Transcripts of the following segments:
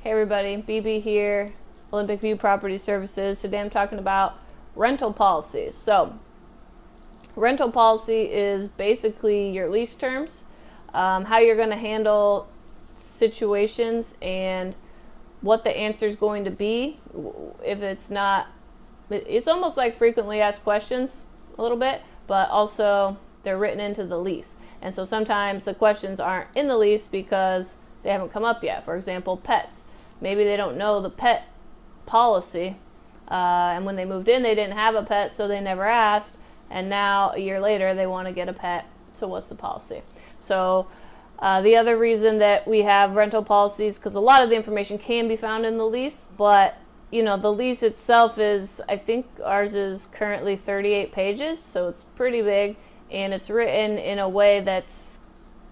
Hey everybody, BB here, Olympic View Property Services. Today I'm talking about rental policies. So, rental policy is basically your lease terms, how you're going to handle situations, and what the answer is going to be. If it's not, it's almost like frequently asked questions a little bit, but also they're written into the lease. And so sometimes the questions aren't in the lease because they haven't come up yet. For example, pets. Maybe they don't know the pet policy, and when they moved in they didn't have a pet, so they never asked, and now a year later they want to get a pet. So what's the policy? So the other reason that we have rental policies, because a lot of the information can be found in the lease, but the lease itself is, I think ours is currently 38 pages, so it's pretty big, and it's written in a way that's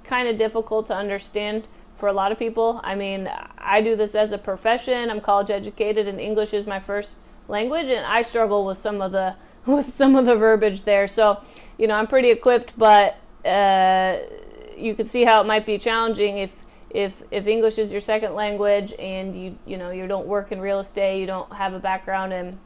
kind of difficult to understand for a lot of people. I mean, I do this as a profession. I'm college educated and English is my first language, and I struggle with some of the verbiage there. So, I'm pretty equipped, but you can see how it might be challenging if English is your second language and you don't work in real estate, you don't have a background in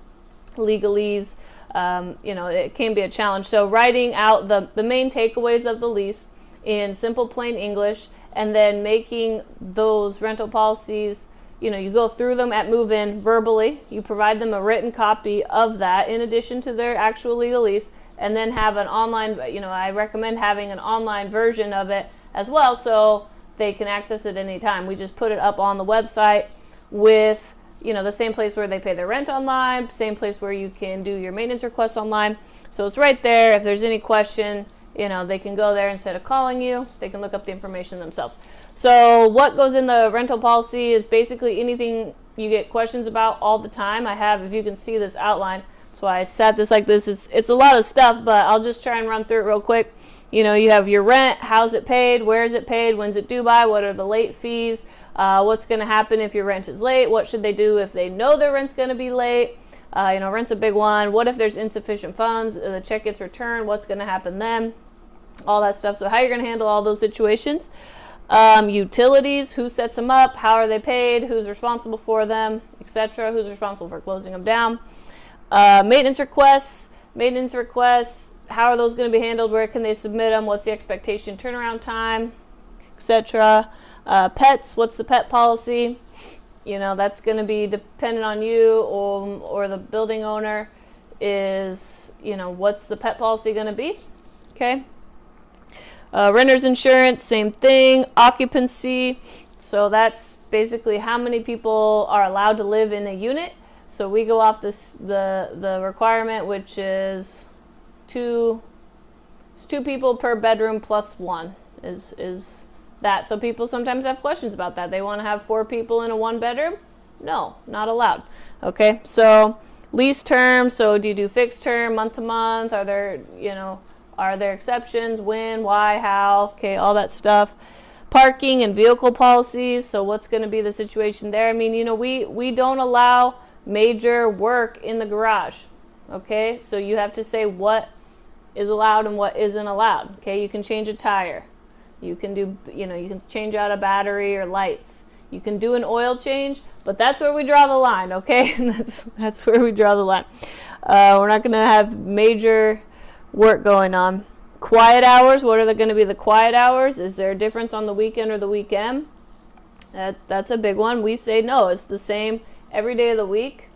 legalese. It can be a challenge. So writing out the main takeaways of the lease in simple plain English, and then making those rental policies, you go through them at move-in verbally, you provide them a written copy of that in addition to their actual legal lease, and then have an online, I recommend having an online version of it as well so they can access it anytime. We just put it up on the website with the same place where they pay their rent online, same place where you can do your maintenance requests online. So it's right there. If there's any question, they can go there instead of calling you. They can look up the information themselves. So what goes in the rental policy is basically anything you get questions about all the time. I have, if you can see this outline, that's why I sat this like this. It's a lot of stuff, but I'll just try and run through it real quick. You have your rent, how's it paid, where is it paid, when's it due by, what are the late fees, what's going to happen if your rent is late, what should they do if they know their rent's going to be late. Rent's a big one. What if there's insufficient funds, the check gets returned, what's going to happen then, all that stuff. So how you're going to handle all those situations. Utilities, who sets them up, how are they paid, who's responsible for them, etc., who's responsible for closing them down. Maintenance requests, how are those going to be handled, where can they submit them, what's the expectation turnaround time, etc. Pets, what's the pet policy? That's going to be dependent on you or the building owner. Is, what's the pet policy going to be? Okay. Renter's insurance, same thing. Occupancy, so that's basically how many people are allowed to live in a unit. So we go off the requirement, which is two people per bedroom plus one is that. So people sometimes have questions about that. They want to have 4 people in a 1 bedroom. No, not allowed. Okay, so lease term, so do you do fixed term, month to month? Are there exceptions? When, why, how? Okay, all that stuff. Parking and vehicle policies, so what's going to be the situation there? I mean, we don't allow major work in the garage. Okay, so you have to say what is allowed and what isn't allowed. Okay, you can change a tire. You can do, you can change out a battery or lights. You can do an oil change, but that's where we draw the line, okay? That's where we draw the line. We're not going to have major work going on. Quiet hours, what are going to be the quiet hours? Is there a difference on the weekend or the weekend? That's a big one. We say no, it's the same every day of the week,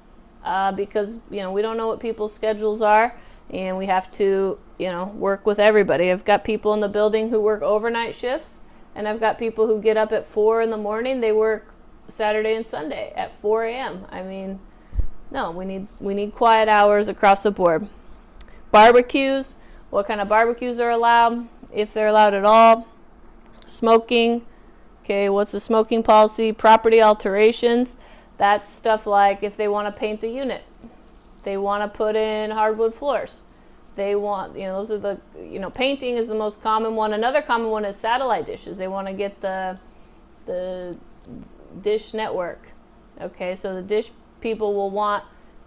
because we don't know what people's schedules are, and we have to work with everybody. I've got people in the building who work overnight shifts, and I've got people who get up at 4 in the morning. They work Saturday and Sunday at 4 a.m. I mean, no, we need quiet hours across the board. Barbecues, what kind of barbecues are allowed, if they're allowed at all. Smoking, okay, what's the smoking policy? Property alterations, that's stuff like if they want to paint the unit, they want to put in hardwood floors, they want, those are the, painting is the most common one. Another common one is satellite dishes. They want to get the dish network. Okay, so the dish people will want,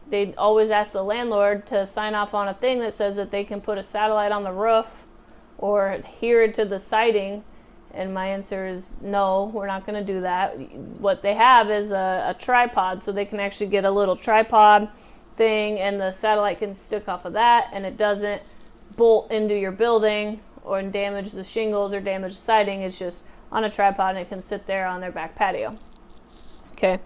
they always ask the landlord to sign off on a thing that says that they can put a satellite on the roof or adhere to the siding And my answer is no, we're not going to do that. What they have is a tripod, so they can actually get a little tripod thing, and the satellite can stick off of that, and it doesn't bolt into your building or damage the shingles or damage the siding. It's just on a tripod, and it can sit there on their back patio. Okay,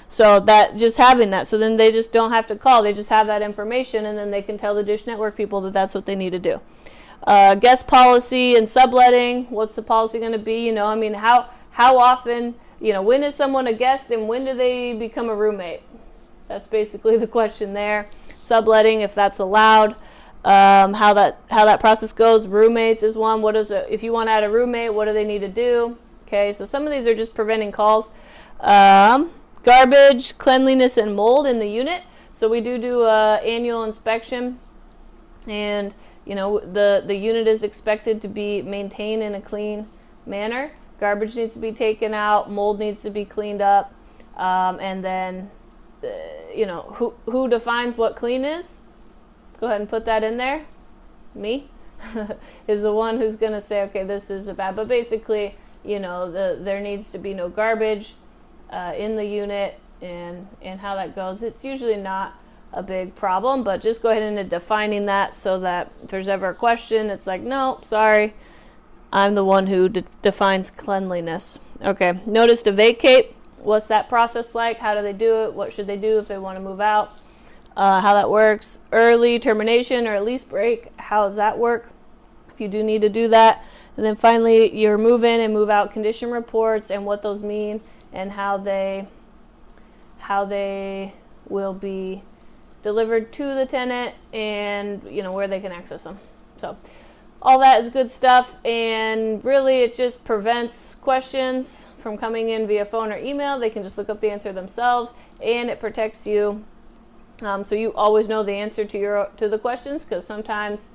so that, just having that, so then they just don't have to call. They just have that information, and then they can tell the Dish Network people that that's what they need to do. Guest policy and subletting. What's the policy going to be? You know, I mean, how often, you know, when is someone a guest and when do they become a roommate? That's basically the question there. Subletting, if that's allowed. How that process goes. Roommates is one. What is it? If you want to add a roommate, what do they need to do? Okay, so some of these are just preventing calls. Garbage, cleanliness, and mold in the unit. So we do a annual inspection, and you know, the unit is expected to be maintained in a clean manner. Garbage needs to be taken out, mold needs to be cleaned up, and then, you know, who defines what clean is? Go ahead and put that in there. Me is the one who's going to say, okay, this is bad. But basically, you know, there needs to be no garbage in the unit, and how that goes. It's usually not a big problem, but just go ahead and defining that so that if there's ever a question, it's like, no, sorry, I'm the one who defines cleanliness. Okay, notice to vacate. What's that process like? How do they do it? What should they do if they want to move out? How that works. Early termination or a lease break. How does that work if you do need to do that? And then finally, your move in and move out condition reports and what those mean, and how they will be delivered to the tenant, and you know, where they can access them. So all that is good stuff, and really it just prevents questions from coming in via phone or email. They can just look up the answer themselves, and it protects you, so you always know the answer to the questions, because sometimes,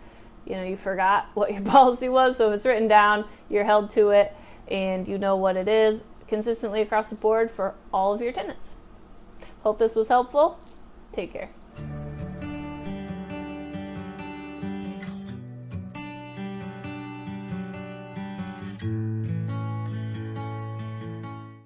you know, you forgot what your policy was. So if it's written down, you're held to it, and you know what it is consistently across the board for all of your tenants. Hope this was helpful. Take care.